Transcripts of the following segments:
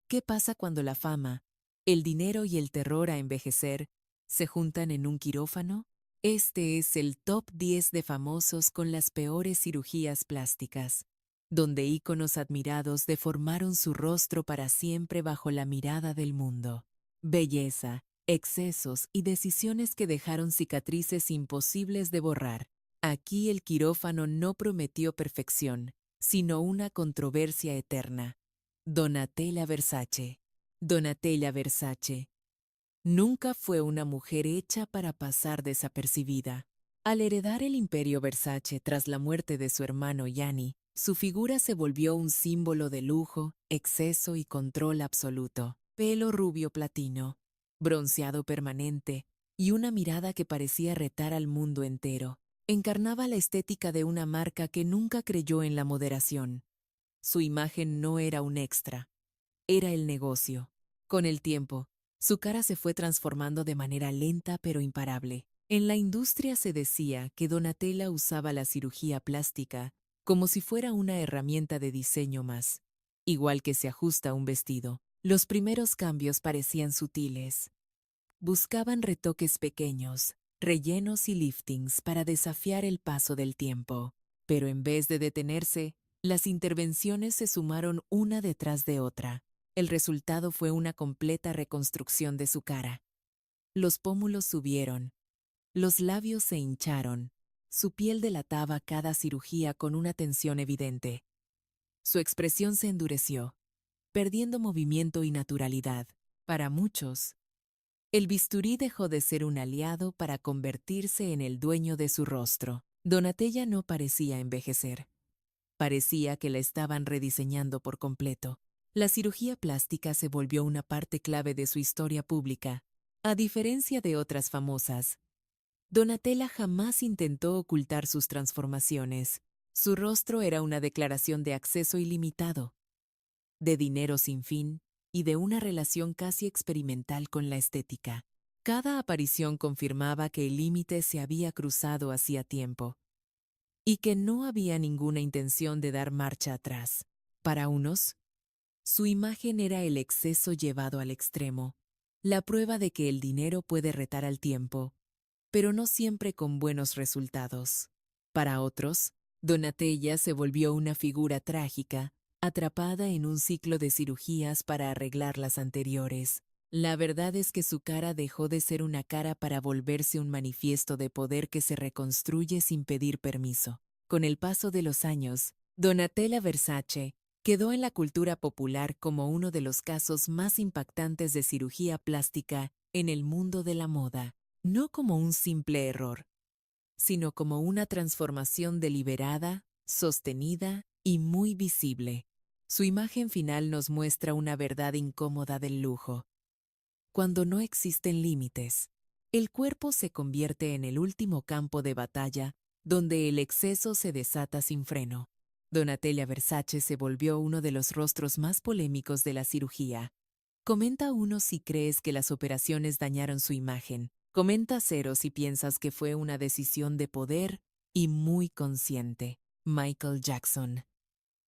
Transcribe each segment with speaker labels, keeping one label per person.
Speaker 1: ¿Qué pasa cuando la fama, el dinero y el terror a envejecer se juntan en un quirófano? Este es el top 10 de famosos con las peores cirugías plásticas, donde íconos admirados deformaron su rostro para siempre bajo la mirada del mundo. Belleza, excesos y decisiones que dejaron cicatrices imposibles de borrar. Aquí el quirófano no prometió perfección, sino una controversia eterna. Donatella Versace. Donatella Versace nunca fue una mujer hecha para pasar desapercibida. Al heredar el imperio Versace tras la muerte de su hermano Gianni, su figura se volvió un símbolo de lujo, exceso y control absoluto. Pelo rubio platino, bronceado permanente y una mirada que parecía retar al mundo entero. Encarnaba la estética de una marca que nunca creyó en la moderación. Su imagen no era un extra, era el negocio. Con el tiempo, su cara se fue transformando de manera lenta pero imparable. En la industria se decía que Donatella usaba la cirugía plástica como si fuera una herramienta de diseño más, igual que se ajusta un vestido. Los primeros cambios parecían sutiles. Buscaban retoques pequeños, rellenos y liftings para desafiar el paso del tiempo. Pero en vez de detenerse, las intervenciones se sumaron una detrás de otra. El resultado fue una completa reconstrucción de su cara. Los pómulos subieron, los labios se hincharon, su piel delataba cada cirugía con una tensión evidente. Su expresión se endureció, perdiendo movimiento y naturalidad. Para muchos, el bisturí dejó de ser un aliado para convertirse en el dueño de su rostro. Donatella no parecía envejecer. Parecía que la estaban rediseñando por completo. La cirugía plástica se volvió una parte clave de su historia pública. A diferencia de otras famosas, Donatella jamás intentó ocultar sus transformaciones. Su rostro era una declaración de acceso ilimitado, de dinero sin fin y de una relación casi experimental con la estética. Cada aparición confirmaba que el límite se había cruzado hacía tiempo y que no había ninguna intención de dar marcha atrás. Para unos, su imagen era el exceso llevado al extremo, la prueba de que el dinero puede retar al tiempo, pero no siempre con buenos resultados. Para otros, Donatella se volvió una figura trágica, atrapada en un ciclo de cirugías para arreglar las anteriores. La verdad es que su cara dejó de ser una cara para volverse un manifiesto de poder que se reconstruye sin pedir permiso. Con el paso de los años, Donatella Versace quedó en la cultura popular como uno de los casos más impactantes de cirugía plástica en el mundo de la moda, no como un simple error, sino como una transformación deliberada, sostenida y muy visible. Su imagen final nos muestra una verdad incómoda del lujo. Cuando no existen límites, el cuerpo se convierte en el último campo de batalla donde el exceso se desata sin freno. Donatella Versace se volvió uno de los rostros más polémicos de la cirugía. Comenta uno si crees que las operaciones dañaron su imagen. Comenta cero si piensas que fue una decisión de poder y muy consciente. Michael Jackson.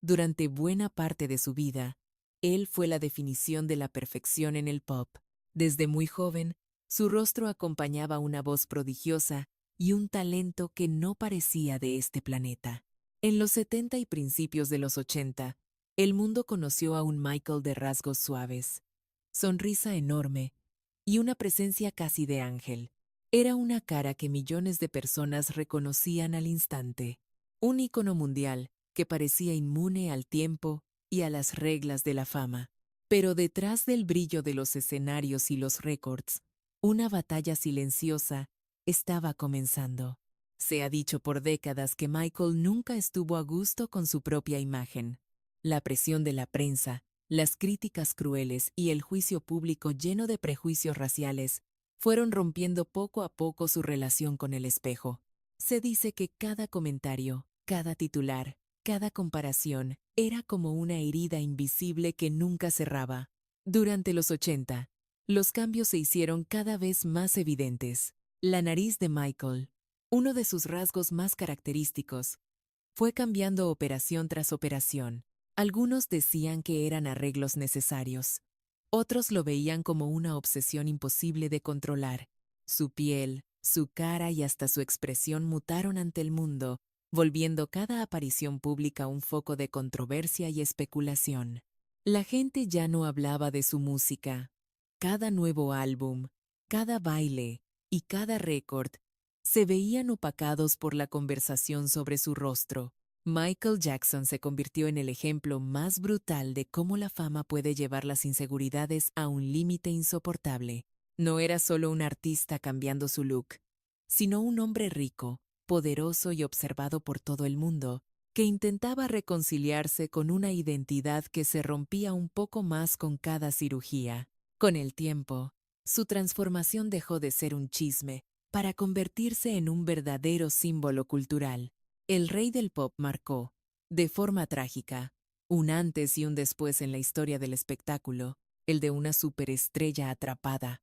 Speaker 1: Durante buena parte de su vida, él fue la definición de la perfección en el pop. Desde muy joven, su rostro acompañaba una voz prodigiosa y un talento que no parecía de este planeta. En los 70 y principios de los 80, el mundo conoció a un Michael de rasgos suaves, sonrisa enorme y una presencia casi de ángel. Era una cara que millones de personas reconocían al instante. Un ícono mundial que parecía inmune al tiempo y a las reglas de la fama. Pero detrás del brillo de los escenarios y los récords, una batalla silenciosa estaba comenzando. Se ha dicho por décadas que Michael nunca estuvo a gusto con su propia imagen. La presión de la prensa, las críticas crueles y el juicio público lleno de prejuicios raciales fueron rompiendo poco a poco su relación con el espejo. Se dice que cada comentario, cada titular, cada comparación era como una herida invisible que nunca cerraba. Durante los 80, los cambios se hicieron cada vez más evidentes. La nariz de Michael, uno de sus rasgos más característicos, fue cambiando operación tras operación. Algunos decían que eran arreglos necesarios, Otros lo veían como una obsesión imposible de controlar. Su piel, su cara y hasta su expresión mutaron ante el mundo, volviendo cada aparición pública un foco de controversia y especulación. La gente ya no hablaba de su música. Cada nuevo álbum, cada baile y cada récord se veían opacados por la conversación sobre su rostro. Michael Jackson se convirtió en el ejemplo más brutal de cómo la fama puede llevar las inseguridades a un límite insoportable. No era solo un artista cambiando su look, sino un hombre rico, poderoso y observado por todo el mundo, que intentaba reconciliarse con una identidad que se rompía un poco más con cada cirugía. Con el tiempo, su transformación dejó de ser un chisme para convertirse en un verdadero símbolo cultural. El rey del pop marcó, de forma trágica, un antes y un después en la historia del espectáculo, el de una superestrella atrapada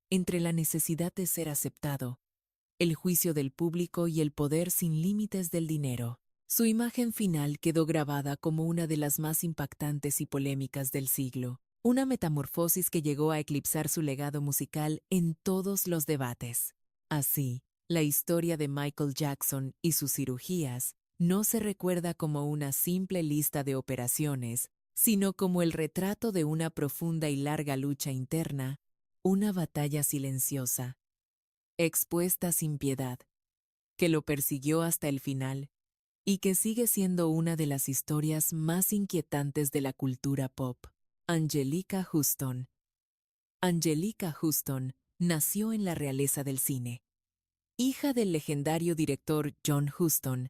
Speaker 1: entre la necesidad de ser aceptado, el juicio del público y el poder sin límites del dinero. Su imagen final quedó grabada como una de las más impactantes y polémicas del siglo, una metamorfosis que llegó a eclipsar su legado musical en todos los debates. Así, la historia de Michael Jackson y sus cirugías no se recuerda como una simple lista de operaciones, sino como el retrato de una profunda y larga lucha interna, una batalla silenciosa, expuesta sin piedad, que lo persiguió hasta el final y que sigue siendo una de las historias más inquietantes de la cultura pop. Anjelica Huston. Anjelica Huston nació en la realeza del cine, hija del legendario director John Huston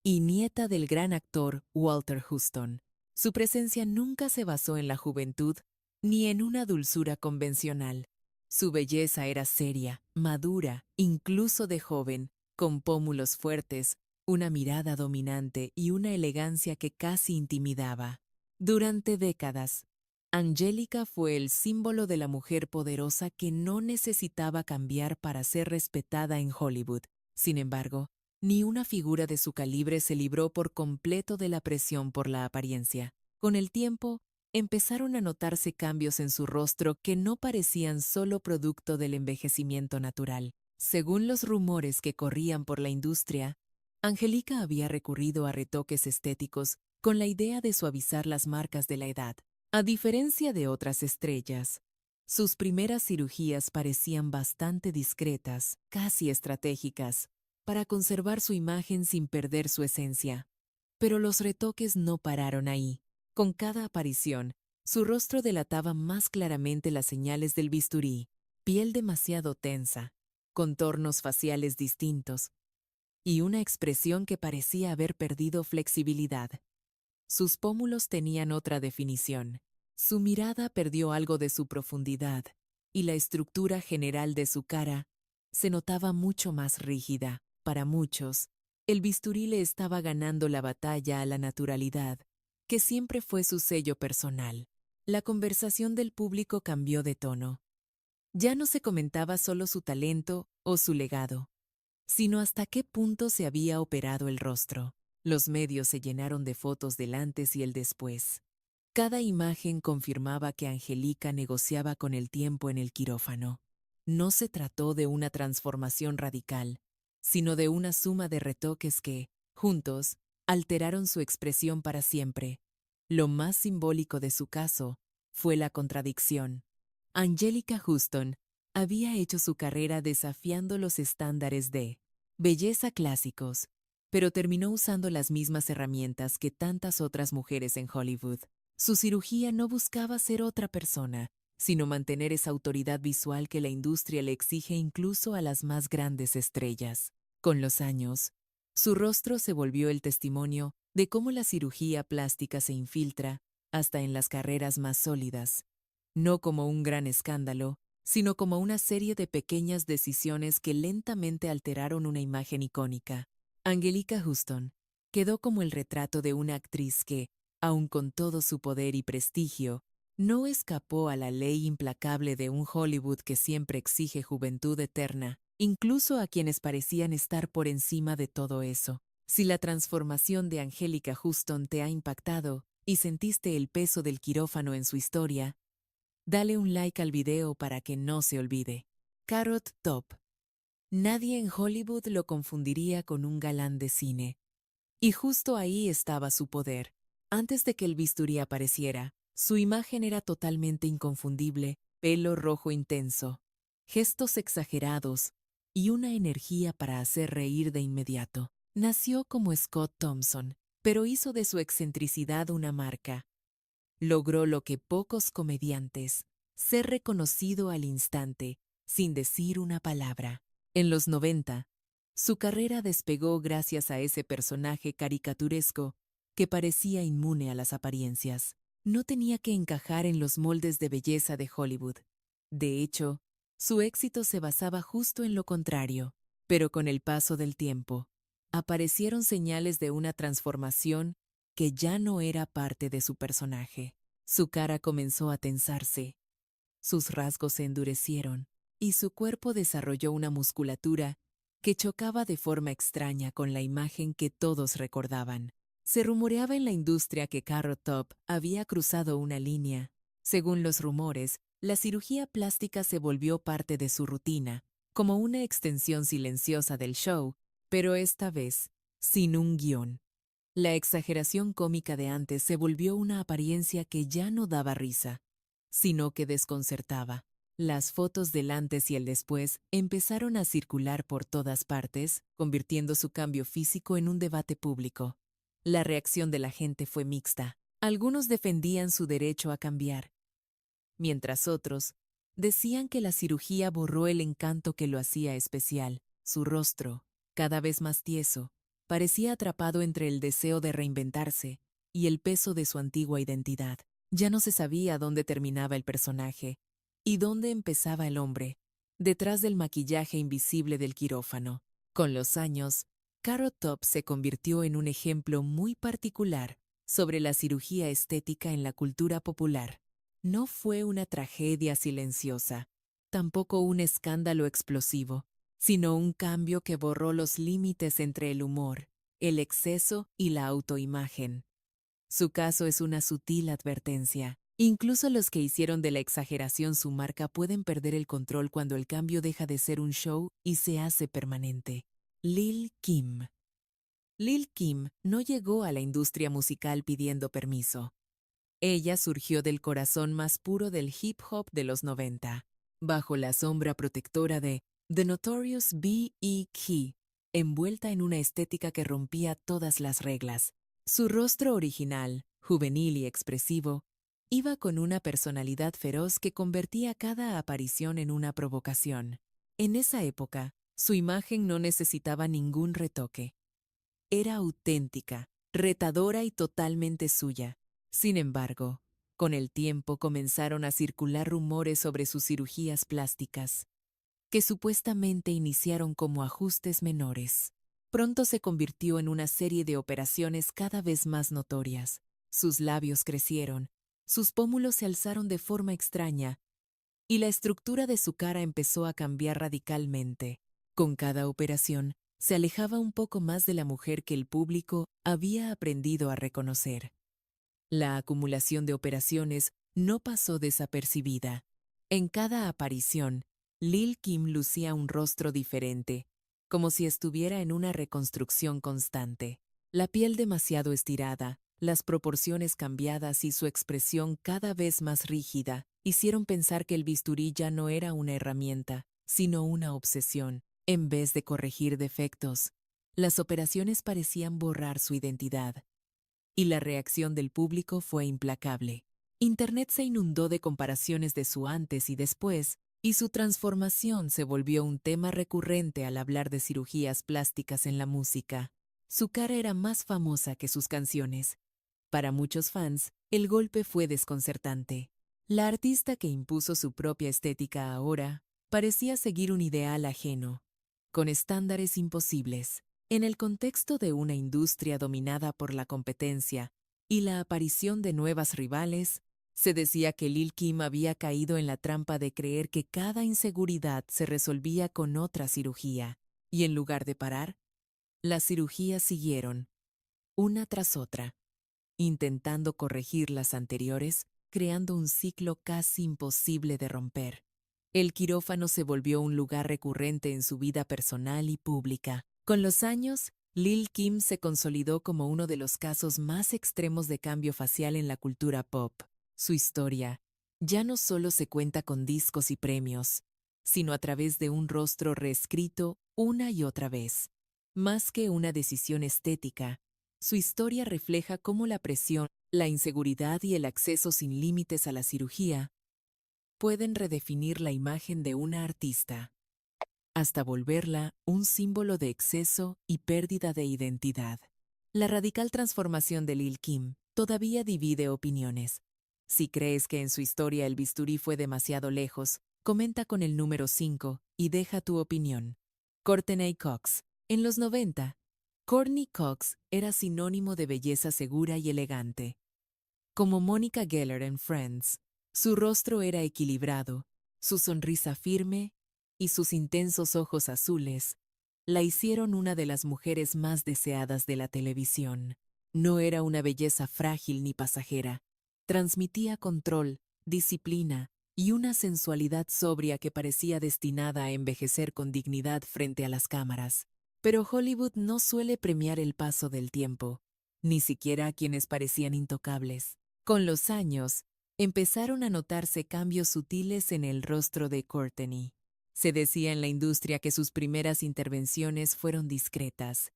Speaker 1: y nieta del gran actor Walter Huston. Su presencia nunca se basó en la juventud ni en una dulzura convencional. Su belleza era seria, madura, incluso de joven, con pómulos fuertes, una mirada dominante y una elegancia que casi intimidaba. Durante décadas, Angélica fue el símbolo de la mujer poderosa que no necesitaba cambiar para ser respetada en Hollywood. Sin embargo, ni una figura de su calibre se libró por completo de la presión por la apariencia. Con el tiempo, empezaron a notarse cambios en su rostro que no parecían solo producto del envejecimiento natural. Según los rumores que corrían por la industria, Angélica había recurrido a retoques estéticos con la idea de suavizar las marcas de la edad. A diferencia de otras estrellas, sus primeras cirugías parecían bastante discretas, casi estratégicas, para conservar su imagen sin perder su esencia. Pero los retoques no pararon ahí. Con cada aparición, su rostro delataba más claramente las señales del bisturí: piel demasiado tensa, contornos faciales distintos y una expresión que parecía haber perdido flexibilidad. Sus pómulos tenían otra definición. Su mirada perdió algo de su profundidad y la estructura general de su cara se notaba mucho más rígida. Para muchos, el bisturí le estaba ganando la batalla a la naturalidad, que siempre fue su sello personal. La conversación del público cambió de tono. Ya no se comentaba solo su talento o su legado, sino hasta qué punto se había operado el rostro. Los medios se llenaron de fotos del antes y el después. Cada imagen confirmaba que Angélica negociaba con el tiempo en el quirófano. No se trató de una transformación radical, sino de una suma de retoques que, juntos, alteraron su expresión para siempre. Lo más simbólico de su caso fue la contradicción. Angélica Huston había hecho su carrera desafiando los estándares de belleza clásicos, pero terminó usando las mismas herramientas que tantas otras mujeres en Hollywood. Su cirugía no buscaba ser otra persona, sino mantener esa autoridad visual que la industria le exige incluso a las más grandes estrellas. Con los años, su rostro se volvió el testimonio de cómo la cirugía plástica se infiltra hasta en las carreras más sólidas, no como un gran escándalo, sino como una serie de pequeñas decisiones que lentamente alteraron una imagen icónica. Angélica Huston quedó como el retrato de una actriz que, aun con todo su poder y prestigio, no escapó a la ley implacable de un Hollywood que siempre exige juventud eterna, incluso a quienes parecían estar por encima de todo eso. Si la transformación de Angélica Huston te ha impactado y sentiste el peso del quirófano en su historia, Dale un like al video para que no se olvide. Carrot Top. Nadie en Hollywood lo confundiría con un galán de cine. Y justo ahí estaba su poder. Antes de que el bisturí apareciera, su imagen era totalmente inconfundible: pelo rojo intenso, gestos exagerados y una energía para hacer reír de inmediato. Nació como Scott Thompson, pero hizo de su excentricidad una marca. Logró lo que pocos comediantes: ser reconocido al instante, sin decir una palabra. En los 90, su carrera despegó gracias a ese personaje caricaturesco que parecía inmune a las apariencias. No tenía que encajar en los moldes de belleza de Hollywood. De hecho, su éxito se basaba justo en lo contrario. Pero con el paso del tiempo, aparecieron señales de una transformación que ya no era parte de su personaje. Su cara comenzó a tensarse, sus rasgos se endurecieron y su cuerpo desarrolló una musculatura que chocaba de forma extraña con la imagen que todos recordaban. Se rumoreaba en la industria que Carrot Top había cruzado una línea. Según los rumores, la cirugía plástica se volvió parte de su rutina, como una extensión silenciosa del show, pero esta vez sin un guión. La exageración cómica de antes se volvió una apariencia que ya no daba risa, sino que desconcertaba. Las fotos del antes y el después empezaron a circular por todas partes, convirtiendo su cambio físico en un debate público. La reacción de la gente fue mixta. Algunos defendían su derecho a cambiar, mientras otros decían que la cirugía borró el encanto que lo hacía especial. Su rostro, cada vez más tieso, parecía atrapado entre el deseo de reinventarse y el peso de su antigua identidad. Ya no se sabía dónde terminaba el personaje y dónde empezaba el hombre, detrás del maquillaje invisible del quirófano. Con los años, Carrot Top se convirtió en un ejemplo muy particular sobre la cirugía estética en la cultura popular. No fue una tragedia silenciosa, tampoco un escándalo explosivo, sino un cambio que borró los límites entre el humor, el exceso y la autoimagen. Su caso es una sutil advertencia. Incluso los que hicieron de la exageración su marca pueden perder el control cuando el cambio deja de ser un show y se hace permanente. Lil Kim. Lil Kim no llegó a la industria musical pidiendo permiso. Ella surgió del corazón más puro del hip hop de los 90, bajo la sombra protectora de The Notorious B.I.G., envuelta en una estética que rompía todas las reglas. Su rostro original, juvenil y expresivo, iba con una personalidad feroz que convertía cada aparición en una provocación. En esa época, su imagen no necesitaba ningún retoque. Era auténtica, retadora y totalmente suya. Sin embargo, con el tiempo comenzaron a circular rumores sobre sus cirugías plásticas, que supuestamente iniciaron como ajustes menores. Pronto se convirtió en una serie de operaciones cada vez más notorias. Sus labios crecieron, sus pómulos se alzaron de forma extraña, y la estructura de su cara empezó a cambiar radicalmente. Con cada operación, se alejaba un poco más de la mujer que el público había aprendido a reconocer. La acumulación de operaciones no pasó desapercibida. En cada aparición, Lil Kim lucía un rostro diferente, como si estuviera en una reconstrucción constante. La piel demasiado estirada, las proporciones cambiadas y su expresión cada vez más rígida hicieron pensar que el bisturí ya no era una herramienta, sino una obsesión. En vez de corregir defectos, las operaciones parecían borrar su identidad. Y la reacción del público fue implacable. Internet se inundó de comparaciones de su antes y después, y su transformación se volvió un tema recurrente al hablar de cirugías plásticas en la música. Su cara era más famosa que sus canciones. Para muchos fans, el golpe fue desconcertante. La artista que impuso su propia estética ahora parecía seguir un ideal ajeno, con estándares imposibles. En el contexto de una industria dominada por la competencia y la aparición de nuevas rivales, se decía que Lil Kim había caído en la trampa de creer que cada inseguridad se resolvía con otra cirugía, y en lugar de parar, las cirugías siguieron, una tras otra, intentando corregir las anteriores creando un ciclo casi imposible de romper. El quirófano se volvió un lugar recurrente en su vida personal y pública. Con los años, Lil' Kim se consolidó como uno de los casos más extremos de cambio facial en la cultura pop. Su historia ya no solo se cuenta con discos y premios, sino a través de un rostro reescrito una y otra vez. Más que una decisión estética, su historia refleja cómo la presión, la inseguridad y el acceso sin límites a la cirugía pueden redefinir la imagen de una artista, hasta volverla un símbolo de exceso y pérdida de identidad. La radical transformación de Lil' Kim todavía divide opiniones. Si crees que en su historia el bisturí fue demasiado lejos, comenta con el número 5 y deja tu opinión. Courtney Cox. En los 90, Courtney Cox era sinónimo de belleza segura y elegante. Como Monica Geller en Friends, su rostro era equilibrado, su sonrisa firme y sus intensos ojos azules la hicieron una de las mujeres más deseadas de la televisión. No era una belleza frágil ni pasajera. Transmitía control, disciplina y una sensualidad sobria que parecía destinada a envejecer con dignidad frente a las cámaras. Pero Hollywood no suele premiar el paso del tiempo, ni siquiera a quienes parecían intocables. Con los años, empezaron a notarse cambios sutiles en el rostro de Courtney. Se decía en la industria que sus primeras intervenciones fueron discretas.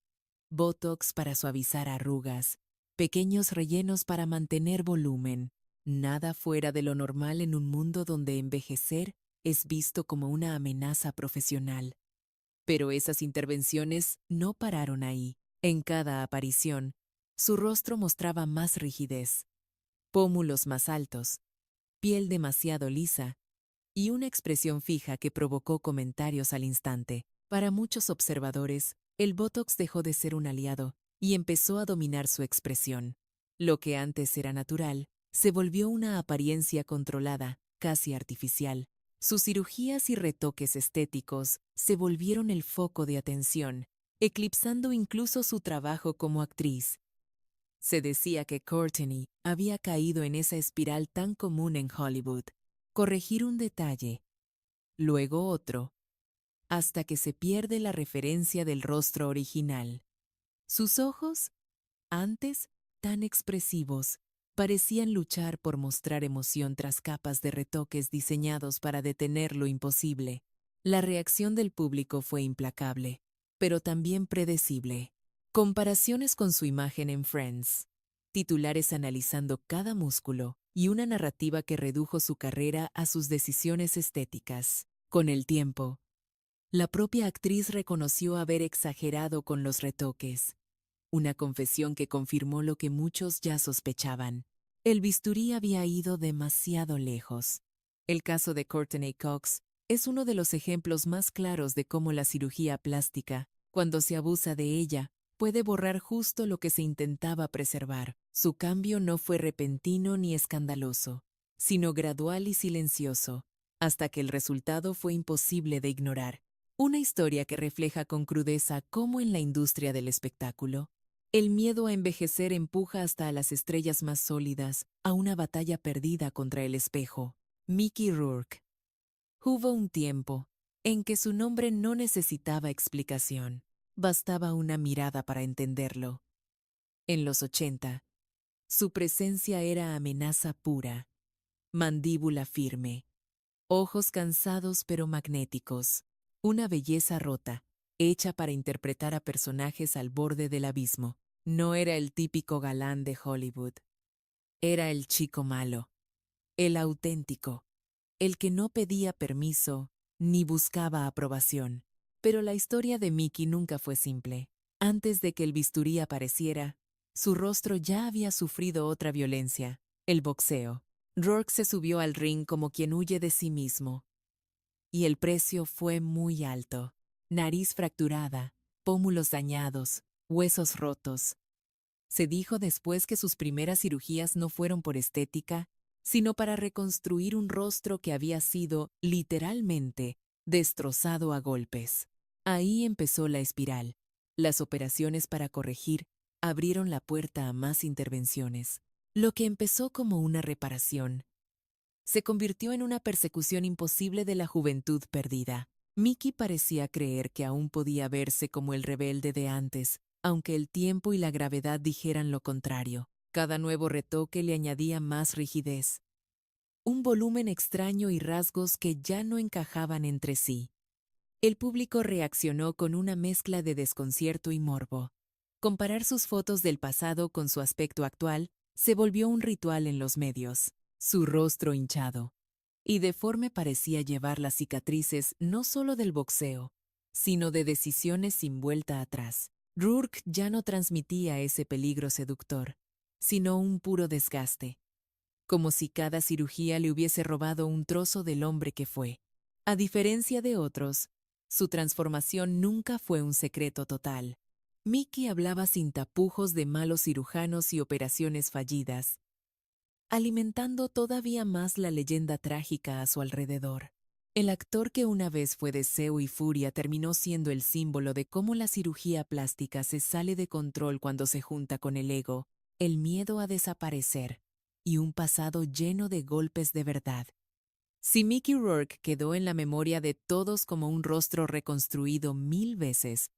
Speaker 1: Botox para suavizar arrugas, pequeños rellenos para mantener volumen. Nada fuera de lo normal en un mundo donde envejecer es visto como una amenaza profesional. Pero esas intervenciones no pararon ahí. En cada aparición, su rostro mostraba más rigidez, pómulos más altos, piel demasiado lisa y una expresión fija que provocó comentarios al instante. Para muchos observadores, el Botox dejó de ser un aliado y empezó a dominar su expresión. Lo que antes era natural, se volvió una apariencia controlada, casi artificial. Sus cirugías y retoques estéticos se volvieron el foco de atención, eclipsando incluso su trabajo como actriz. Se decía que Courtney había caído en esa espiral tan común en Hollywood: corregir un detalle, luego otro, hasta que se pierde la referencia del rostro original. Sus ojos, antes tan expresivos, parecían luchar por mostrar emoción tras capas de retoques diseñados para detener lo imposible. La reacción del público fue implacable, pero también predecible. Comparaciones con su imagen en Friends, titulares analizando cada músculo y una narrativa que redujo su carrera a sus decisiones estéticas. Con el tiempo, la propia actriz reconoció haber exagerado con los retoques, una confesión que confirmó lo que muchos ya sospechaban. El bisturí había ido demasiado lejos. El caso de Courtney Cox es uno de los ejemplos más claros de cómo la cirugía plástica, cuando se abusa de ella, puede borrar justo lo que se intentaba preservar. Su cambio no fue repentino ni escandaloso, sino gradual y silencioso, hasta que el resultado fue imposible de ignorar. Una historia que refleja con crudeza cómo en la industria del espectáculo, el miedo a envejecer empuja hasta a las estrellas más sólidas a una batalla perdida contra el espejo. Mickey Rourke. Hubo un tiempo en que su nombre no necesitaba explicación. Bastaba una mirada para entenderlo. En los 80, su presencia era amenaza pura, mandíbula firme, ojos cansados pero magnéticos, una belleza rota, hecha para interpretar a personajes al borde del abismo. No era el típico galán de Hollywood. Era el chico malo, el auténtico, el que no pedía permiso ni buscaba aprobación. Pero la historia de Mickey nunca fue simple. Antes de que el bisturí apareciera, su rostro ya había sufrido otra violencia: el boxeo. Rourke se subió al ring como quien huye de sí mismo. Y el precio fue muy alto. Nariz fracturada, pómulos dañados, huesos rotos. Se dijo después que sus primeras cirugías no fueron por estética, sino para reconstruir un rostro que había sido, literalmente, destrozado a golpes. Ahí empezó la espiral. Las operaciones para corregir abrieron la puerta a más intervenciones. Lo que empezó como una reparación se convirtió en una persecución imposible de la juventud perdida. Mickey parecía creer que aún podía verse como el rebelde de antes, aunque el tiempo y la gravedad dijeran lo contrario. Cada nuevo retoque le añadía más rigidez, un volumen extraño y rasgos que ya no encajaban entre sí. El público reaccionó con una mezcla de desconcierto y morbo. Comparar sus fotos del pasado con su aspecto actual se volvió un ritual en los medios. Su rostro hinchado y deforme parecía llevar las cicatrices no solo del boxeo, sino de decisiones sin vuelta atrás. Rourke ya no transmitía ese peligro seductor, sino un puro desgaste, como si cada cirugía le hubiese robado un trozo del hombre que fue. A diferencia de otros, su transformación nunca fue un secreto total. Mickey hablaba sin tapujos de malos cirujanos y operaciones fallidas, alimentando todavía más la leyenda trágica a su alrededor. El actor que una vez fue deseo y furia terminó siendo el símbolo de cómo la cirugía plástica se sale de control cuando se junta con el ego, el miedo a desaparecer y un pasado lleno de golpes de verdad. Si Mickey Rourke quedó en la memoria de todos como un rostro reconstruido 1000 veces,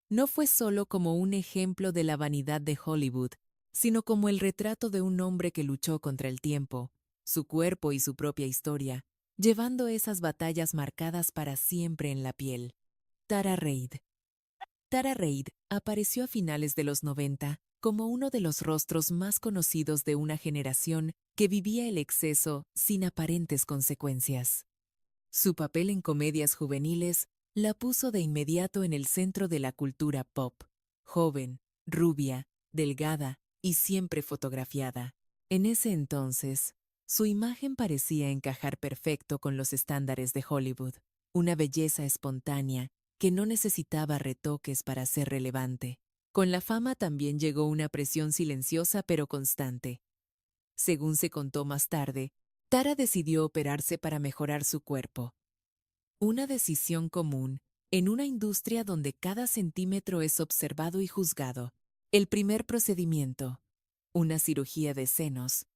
Speaker 1: no fue solo como un ejemplo de la vanidad de Hollywood, sino como el retrato de un hombre que luchó contra el tiempo, su cuerpo y su propia historia, llevando esas batallas marcadas para siempre en la piel. Tara Reid. Tara Reid apareció a finales de los 90 como uno de los rostros más conocidos de una generación que vivía el exceso sin aparentes consecuencias. Su papel en comedias juveniles la puso de inmediato en el centro de la cultura pop, joven, rubia, delgada y siempre fotografiada. En ese entonces, su imagen parecía encajar perfecto con los estándares de Hollywood, una belleza espontánea que no necesitaba retoques para ser relevante. Con la fama también llegó una presión silenciosa pero constante. Según se contó más tarde, Tara decidió operarse para mejorar su cuerpo. Una decisión común en una industria donde cada centímetro es observado y juzgado. El primer procedimiento, una cirugía de senos,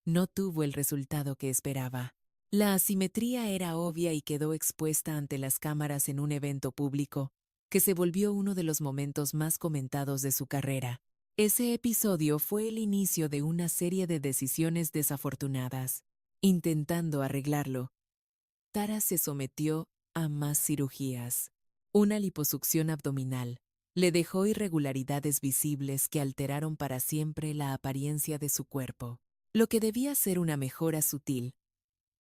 Speaker 1: no tuvo el resultado que esperaba. La asimetría era obvia y quedó expuesta ante las cámaras en un evento público, que se volvió uno de los momentos más comentados de su carrera. Ese episodio fue el inicio de una serie de decisiones desafortunadas. Intentando arreglarlo, Tara se sometió a más cirugías. Una liposucción abdominal le dejó irregularidades visibles que alteraron para siempre la apariencia de su cuerpo. Lo que debía ser una mejora sutil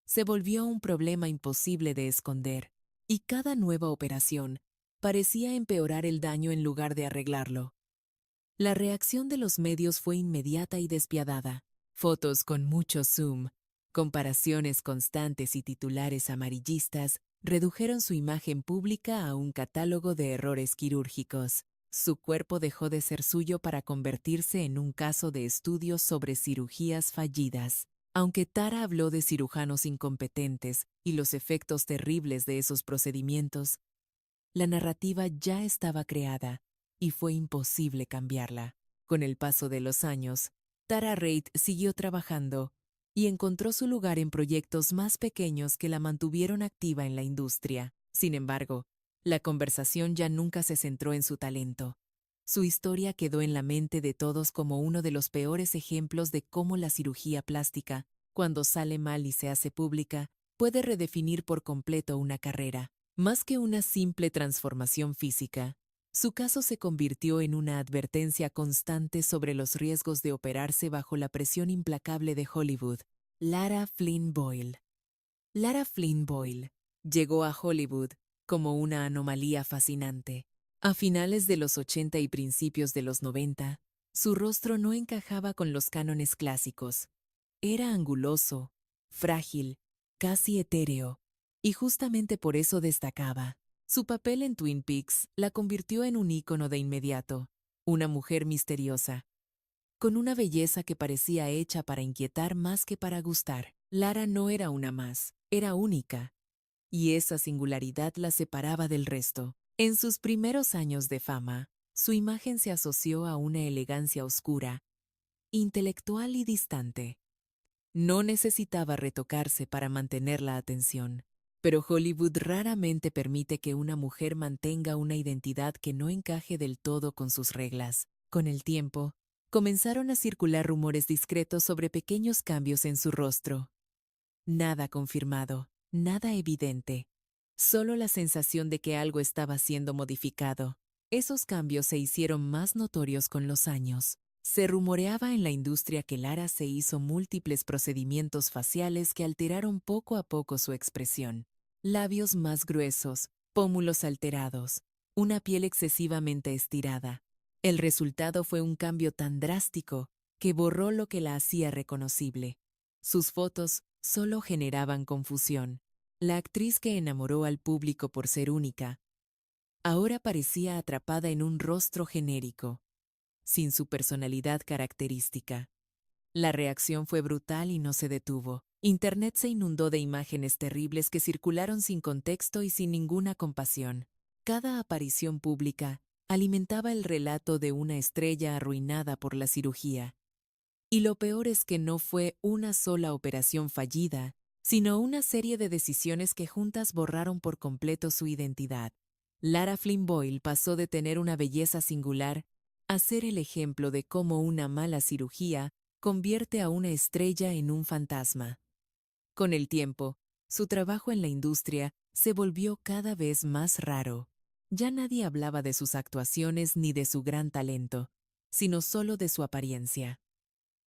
Speaker 1: se volvió un problema imposible de esconder, y cada nueva operación parecía empeorar el daño en lugar de arreglarlo. La reacción de los medios fue inmediata y despiadada. Fotos con mucho zoom, comparaciones constantes y titulares amarillistas redujeron su imagen pública a un catálogo de errores quirúrgicos. Su cuerpo dejó de ser suyo para convertirse en un caso de estudio sobre cirugías fallidas. Aunque Tara habló de cirujanos incompetentes y los efectos terribles de esos procedimientos, la narrativa ya estaba creada y fue imposible cambiarla. Con el paso de los años, Tara Reid siguió trabajando y encontró su lugar en proyectos más pequeños que la mantuvieron activa en la industria. Sin embargo, la conversación ya nunca se centró en su talento. Su historia quedó en la mente de todos como uno de los peores ejemplos de cómo la cirugía plástica, cuando sale mal y se hace pública, puede redefinir por completo una carrera. Más que una simple transformación física, su caso se convirtió en una advertencia constante sobre los riesgos de operarse bajo la presión implacable de Hollywood. Lara Flynn Boyle. Lara Flynn Boyle llegó a Hollywood como una anomalía fascinante. A finales de los 80 y principios de los 90, su rostro no encajaba con los cánones clásicos. Era anguloso, frágil, casi etéreo, y justamente por eso destacaba. Su papel en Twin Peaks la convirtió en un ícono de inmediato, una mujer misteriosa, con una belleza que parecía hecha para inquietar más que para gustar. Lara no era una más, era única, y esa singularidad la separaba del resto. En sus primeros años de fama, su imagen se asoció a una elegancia oscura, intelectual y distante. No necesitaba retocarse para mantener la atención, pero Hollywood raramente permite que una mujer mantenga una identidad que no encaje del todo con sus reglas. Con el tiempo, comenzaron a circular rumores discretos sobre pequeños cambios en su rostro. Nada confirmado, nada evidente, solo la sensación de que algo estaba siendo modificado. Esos cambios se hicieron más notorios con los años. Se rumoreaba en la industria que Lara se hizo múltiples procedimientos faciales que alteraron poco a poco su expresión. Labios más gruesos, pómulos alterados, una piel excesivamente estirada. El resultado fue un cambio tan drástico que borró lo que la hacía reconocible. Sus fotos solo generaban confusión. La actriz que enamoró al público por ser única, ahora parecía atrapada en un rostro genérico, sin su personalidad característica. La reacción fue brutal y no se detuvo. Internet se inundó de imágenes terribles que circularon sin contexto y sin ninguna compasión. Cada aparición pública alimentaba el relato de una estrella arruinada por la cirugía. Y lo peor es que no fue una sola operación fallida, sino una serie de decisiones que juntas borraron por completo su identidad. Lara Flynn Boyle pasó de tener una belleza singular a ser el ejemplo de cómo una mala cirugía convierte a una estrella en un fantasma. Con el tiempo, su trabajo en la industria se volvió cada vez más raro. Ya nadie hablaba de sus actuaciones ni de su gran talento, sino solo de su apariencia.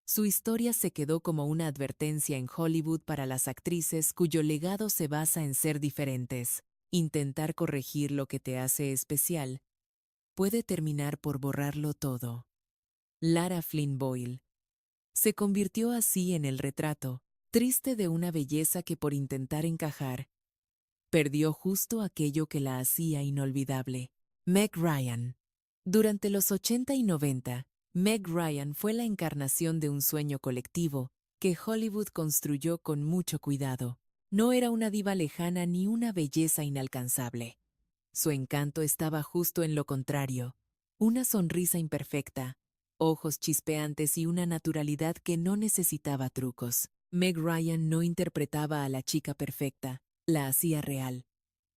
Speaker 1: Su historia se quedó como una advertencia en Hollywood para las actrices cuyo legado se basa en ser diferentes. Intentar corregir lo que te hace especial puede terminar por borrarlo todo. Lara Flynn Boyle se convirtió así en el retrato triste de una belleza que por intentar encajar, perdió justo aquello que la hacía inolvidable. Meg Ryan. Durante los 80 y 90, Meg Ryan fue la encarnación de un sueño colectivo que Hollywood construyó con mucho cuidado. No era una diva lejana ni una belleza inalcanzable. Su encanto estaba justo en lo contrario: una sonrisa imperfecta, ojos chispeantes y una naturalidad que no necesitaba trucos. Meg Ryan no interpretaba a la chica perfecta, la hacía real.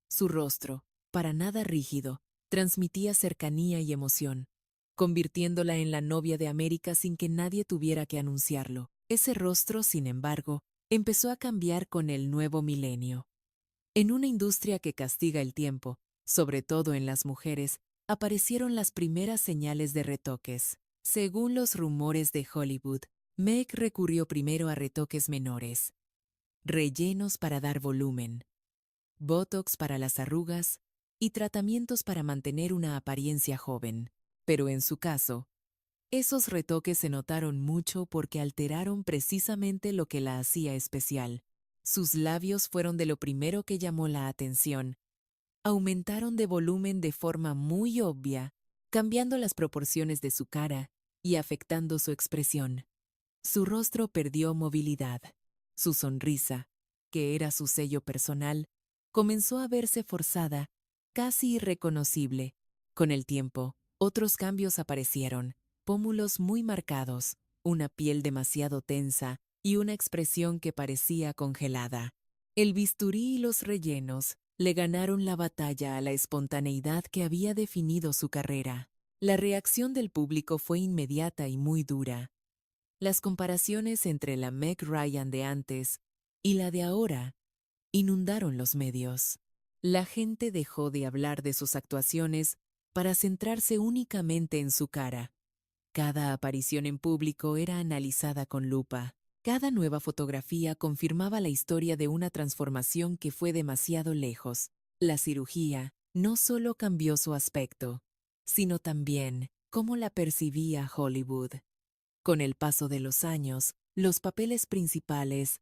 Speaker 1: Su rostro, para nada rígido, transmitía cercanía y emoción, convirtiéndola en la novia de América sin que nadie tuviera que anunciarlo. Ese rostro, sin embargo, empezó a cambiar con el nuevo milenio. En una industria que castiga el tiempo, sobre todo en las mujeres, aparecieron las primeras señales de retoques. Según los rumores de Hollywood, Meg recurrió primero a retoques menores, rellenos para dar volumen, botox para las arrugas y tratamientos para mantener una apariencia joven. Pero en su caso, esos retoques se notaron mucho porque alteraron precisamente lo que la hacía especial. Sus labios fueron de lo primero que llamó la atención. Aumentaron de volumen de forma muy obvia, cambiando las proporciones de su cara y afectando su expresión. Su rostro perdió movilidad. Su sonrisa, que era su sello personal, comenzó a verse forzada, casi irreconocible. Con el tiempo, otros cambios aparecieron: pómulos muy marcados, una piel demasiado tensa y una expresión que parecía congelada. El bisturí y los rellenos le ganaron la batalla a la espontaneidad que había definido su carrera. La reacción del público fue inmediata y muy dura. Las comparaciones entre la Meg Ryan de antes y la de ahora inundaron los medios. La gente dejó de hablar de sus actuaciones para centrarse únicamente en su cara. Cada aparición en público era analizada con lupa. Cada nueva fotografía confirmaba la historia de una transformación que fue demasiado lejos. La cirugía no solo cambió su aspecto, sino también cómo la percibía Hollywood. Con el paso de los años, los papeles principales